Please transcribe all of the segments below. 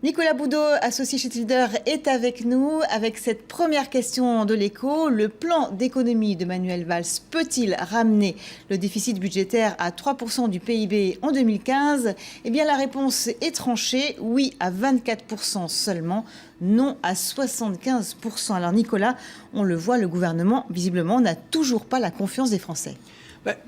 Nicolas Boudot, associé chez Tilder, est avec nous avec cette première question de l'Écho. Le plan d'économie de Manuel Valls peut-il ramener le déficit budgétaire à 3% du PIB en 2015 ? Eh bien, la réponse est tranchée. Oui à 24% seulement, non à 75%. Alors Nicolas, on le voit, le gouvernement, visiblement, n'a toujours pas la confiance des Français.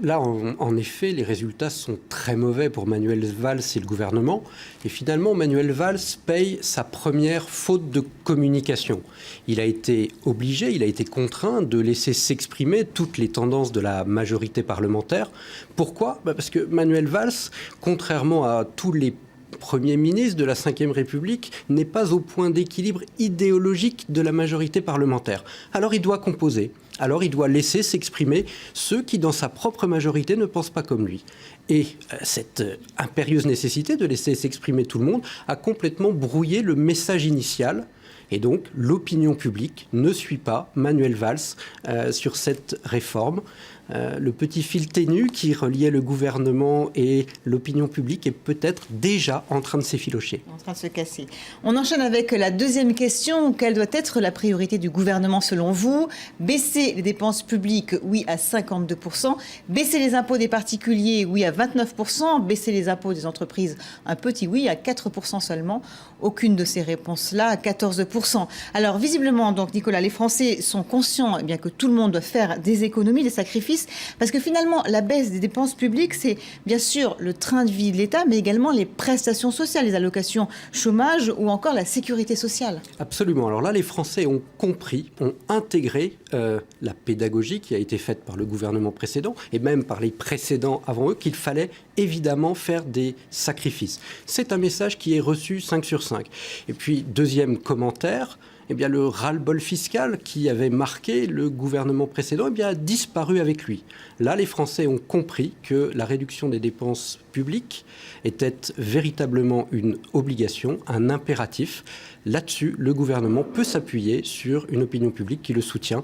Là, en effet, les résultats sont très mauvais pour Manuel Valls et le gouvernement. Et finalement, Manuel Valls paye sa première faute de communication. Il a été obligé, il a été contraint de laisser s'exprimer toutes les tendances de la majorité parlementaire. Pourquoi ? Parce que Manuel Valls, contrairement à tous les Premier ministre de la Ve République, n'est pas au point d'équilibre idéologique de la majorité parlementaire. Alors il doit composer, alors il doit laisser s'exprimer ceux qui, dans sa propre majorité, ne pensent pas comme lui. Et cette impérieuse nécessité de laisser s'exprimer tout le monde a complètement brouillé le message initial. Et donc, l'opinion publique ne suit pas Manuel Valls sur cette réforme. Le petit fil ténu qui reliait le gouvernement et l'opinion publique est peut-être déjà en train de s'effilocher. En train de se casser. On enchaîne avec la deuxième question. Quelle doit être la priorité du gouvernement selon vous ? Baisser les dépenses publiques, oui à 52%. Baisser les impôts des particuliers, oui à 29%. Baisser les impôts des entreprises, un petit oui à 4% seulement. Aucune de ces réponses-là à 14%. Alors visiblement, donc Nicolas, les Français sont conscients eh bien, que tout le monde doit faire des économies, des sacrifices, parce que finalement, la baisse des dépenses publiques, c'est bien sûr le train de vie de l'État, mais également les prestations sociales, les allocations chômage ou encore la sécurité sociale. Absolument. Alors là, les Français ont compris, ont intégré la pédagogie qui a été faite par le gouvernement précédent et même par les précédents avant eux, qu'il fallait évidemment faire des sacrifices. C'est un message qui est reçu 5 sur 5. Et puis, deuxième commentaire, eh bien, le ras-le-bol fiscal qui avait marqué le gouvernement précédent eh bien, a disparu avec lui. Là, les Français ont compris que la réduction des dépenses publiques était véritablement une obligation, un impératif. Là-dessus, le gouvernement peut s'appuyer sur une opinion publique qui le soutient.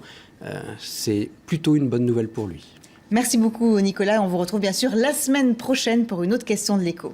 C'est plutôt une bonne nouvelle pour lui. Merci beaucoup Nicolas. On vous retrouve bien sûr la semaine prochaine pour une autre question de l'Écho.